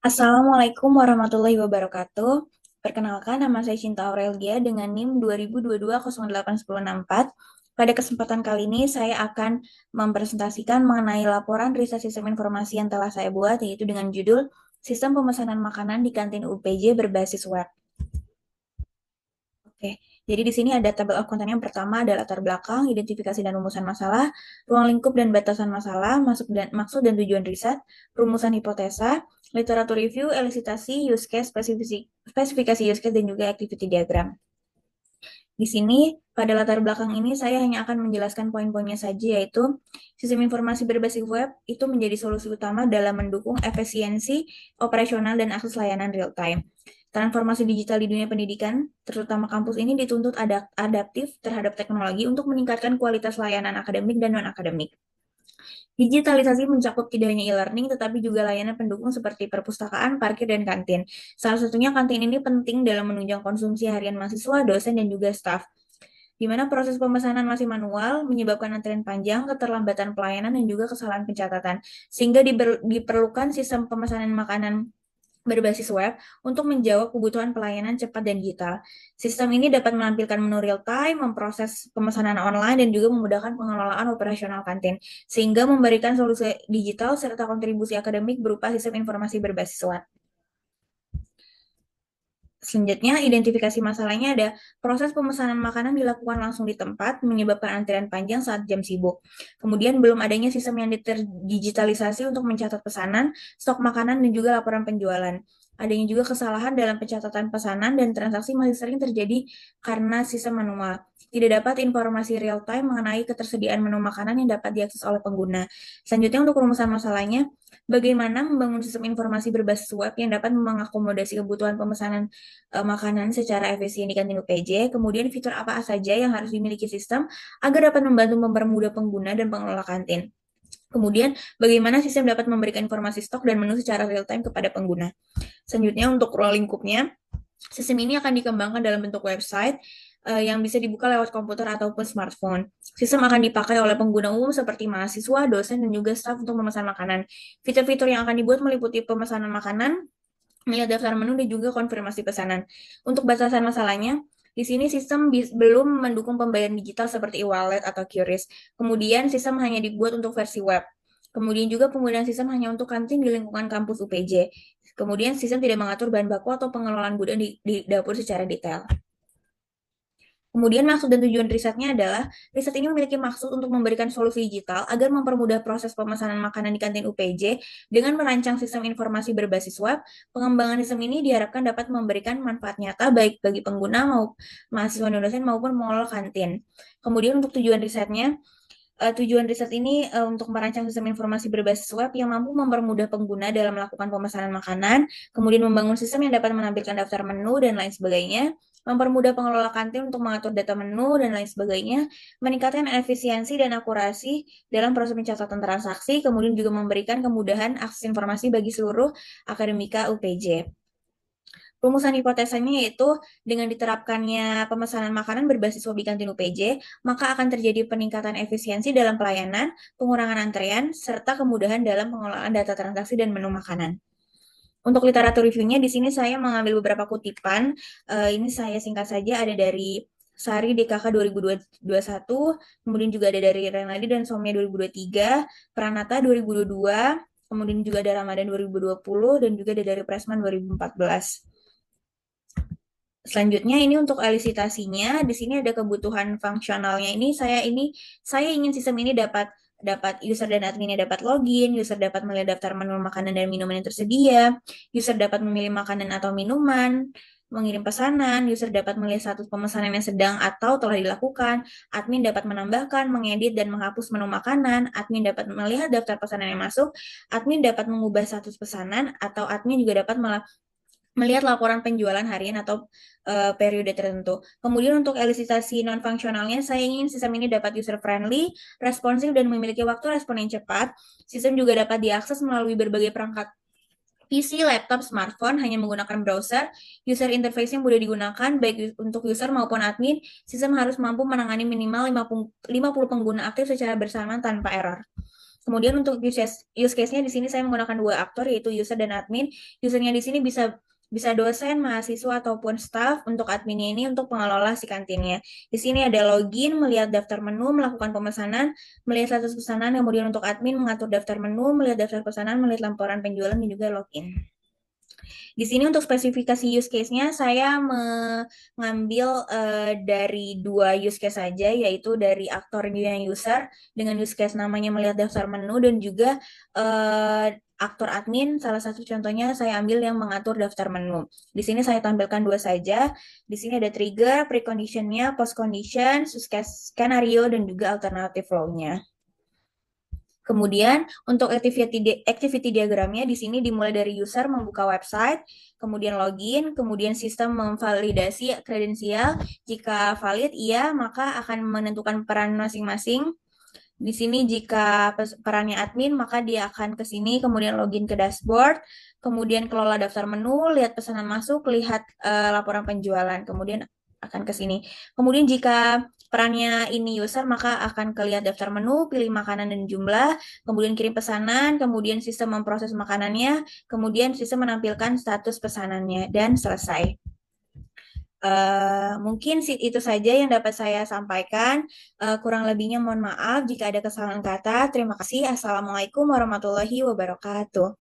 Assalamualaikum warahmatullahi wabarakatuh. Perkenalkan, nama saya Cinta Aurelgia dengan NIM 2022-081064. Pada kesempatan kali ini, saya akan mempresentasikan mengenai laporan riset sistem informasi yang telah saya buat, yaitu dengan judul Sistem Pemesanan Makanan di Kantin UPJ Berbasis Web. Oke, jadi di sini ada tabel of content yang pertama ada latar belakang, identifikasi dan rumusan masalah, ruang lingkup dan batasan masalah, maksud dan tujuan riset, rumusan hipotesa, literatur review, elusitasi, use case, spesifikasi use case, dan juga activity diagram. Di sini, pada latar belakang ini, saya hanya akan menjelaskan poin-poinnya saja, yaitu sistem informasi berbasis web itu menjadi solusi utama dalam mendukung efisiensi operasional dan akses layanan real-time. Transformasi digital di dunia pendidikan, terutama kampus ini dituntut adaptif terhadap teknologi untuk meningkatkan kualitas layanan akademik dan non-akademik. Digitalisasi mencakup tidak hanya e-learning, tetapi juga layanan pendukung seperti perpustakaan, parkir, dan kantin. Salah satunya kantin ini penting dalam menunjang konsumsi harian mahasiswa, dosen, dan juga staf, di mana proses pemesanan masih manual, menyebabkan antrian panjang, keterlambatan pelayanan, dan juga kesalahan pencatatan, sehingga diperlukan sistem pemesanan makanan berbasis web untuk menjawab kebutuhan pelayanan cepat dan digital. Sistem ini dapat menampilkan menu real time, memproses pemesanan online, dan juga memudahkan pengelolaan operasional kantin, sehingga memberikan solusi digital serta kontribusi akademik berupa sistem informasi berbasis web. Selanjutnya, identifikasi masalahnya ada proses pemesanan makanan dilakukan langsung di tempat, menyebabkan antrian panjang saat jam sibuk. Kemudian belum adanya sistem yang terdigitalisasi untuk mencatat pesanan, stok makanan, dan juga laporan penjualan. Adanya juga kesalahan dalam pencatatan pesanan dan transaksi masih sering terjadi karena sistem manual. Tidak dapat informasi real time mengenai ketersediaan menu makanan yang dapat diakses oleh pengguna. Selanjutnya, untuk rumusan masalahnya, bagaimana membangun sistem informasi berbasis web yang dapat mengakomodasi kebutuhan pemesanan makanan secara efisien di kantin UPJ, kemudian fitur apa saja yang harus dimiliki sistem agar dapat membantu mempermudah pengguna dan pengelola kantin. Kemudian, bagaimana sistem dapat memberikan informasi stok dan menu secara real-time kepada pengguna. Selanjutnya, untuk ruang lingkupnya, sistem ini akan dikembangkan dalam bentuk website yang bisa dibuka lewat komputer ataupun smartphone. Sistem akan dipakai oleh pengguna umum seperti mahasiswa, dosen, dan juga staf untuk memesan makanan. Fitur-fitur yang akan dibuat meliputi pemesanan makanan, melihat daftar menu, dan juga konfirmasi pesanan. Untuk batasan masalahnya, di sini sistem belum mendukung pembayaran digital seperti e-wallet atau QRIS. Kemudian sistem hanya dibuat untuk versi web. Kemudian juga penggunaan sistem hanya untuk kantin di lingkungan kampus UPJ. Kemudian sistem tidak mengatur bahan baku atau pengelolaan gudang di dapur secara detail. Kemudian maksud dan tujuan risetnya adalah, riset ini memiliki maksud untuk memberikan solusi digital agar mempermudah proses pemesanan makanan di kantin UPJ dengan merancang sistem informasi berbasis web. Pengembangan sistem ini diharapkan dapat memberikan manfaat nyata baik bagi pengguna maupun mahasiswa dan dosen maupun pengelola kantin. Kemudian untuk tujuan risetnya, tujuan riset ini untuk merancang sistem informasi berbasis web yang mampu mempermudah pengguna dalam melakukan pemesanan makanan, kemudian membangun sistem yang dapat menampilkan daftar menu dan lain sebagainya, mempermudah pengelola kantin untuk mengatur data menu dan lain sebagainya, meningkatkan efisiensi dan akurasi dalam proses pencatatan transaksi, kemudian juga memberikan kemudahan akses informasi bagi seluruh akademika UPJ. Rumusan hipotesanya yaitu dengan diterapkannya pemesanan makanan berbasis hobi kantin UPJ, maka akan terjadi peningkatan efisiensi dalam pelayanan, pengurangan antrean, serta kemudahan dalam pengelolaan data transaksi dan menu makanan. Untuk literatur reviewnya, di sini saya mengambil beberapa kutipan. Ini saya singkat saja, ada dari Sari DKK 2021, kemudian juga ada dari Renaldi dan Somya 2023, Pranata 2022, kemudian juga ada Ramadan 2020, dan juga ada dari Presman 2014. Selanjutnya ini untuk elisitasinya, di sini ada kebutuhan fungsionalnya. Saya ingin sistem ini dapat dapat user dan adminnya dapat login, user dapat melihat daftar menu makanan dan minuman yang tersedia, user dapat memilih makanan atau minuman, mengirim pesanan, user dapat melihat status pemesanan yang sedang atau telah dilakukan, admin dapat menambahkan, mengedit dan menghapus menu makanan, admin dapat melihat daftar pesanan yang masuk, admin dapat mengubah status pesanan, atau admin juga dapat melihat laporan penjualan harian atau periode tertentu. Kemudian untuk elisitasi non-fungsionalnya, saya ingin sistem ini dapat user-friendly, responsif, dan memiliki waktu respon yang cepat. Sistem juga dapat diakses melalui berbagai perangkat PC, laptop, smartphone, hanya menggunakan browser. User interface yang mudah digunakan, baik untuk user maupun admin. Sistem harus mampu menangani minimal 50 pengguna aktif secara bersamaan tanpa error. Kemudian untuk use case-nya di sini saya menggunakan dua aktor yaitu user dan admin. Usernya di sini bisa bisa dosen, mahasiswa ataupun staff. Untuk adminnya ini untuk pengelola si kantinnya. Di sini ada login, melihat daftar menu, melakukan pemesanan, melihat status pesanan, kemudian untuk admin mengatur daftar menu, melihat daftar pesanan, melihat laporan penjualan dan juga login. Di sini untuk spesifikasi use case-nya saya mengambil dari dua use case saja, yaitu dari aktor yang user dengan use case namanya melihat daftar menu dan juga aktor admin. Salah satu contohnya saya ambil yang mengatur daftar menu. Di sini saya tampilkan dua saja. Di sini ada trigger, precondition-nya, post condition, use case skenario dan juga alternative flow-nya. Kemudian untuk activity diagramnya di sini dimulai dari user membuka website, kemudian login, kemudian sistem memvalidasi kredensial. Jika valid, iya, maka akan menentukan peran masing-masing. Di sini jika perannya admin, maka dia akan ke sini, kemudian login ke dashboard, kemudian kelola daftar menu, lihat pesanan masuk, lihat laporan penjualan, kemudian akan ke sini. Kemudian jika perannya ini user, maka akan ke lihat daftar menu, pilih makanan dan jumlah, kemudian kirim pesanan, kemudian sistem memproses makanannya, kemudian sistem menampilkan status pesanannya, dan selesai. Mungkin itu saja yang dapat saya sampaikan. Kurang lebihnya mohon maaf jika ada kesalahan kata. Terima kasih. Assalamualaikum warahmatullahi wabarakatuh.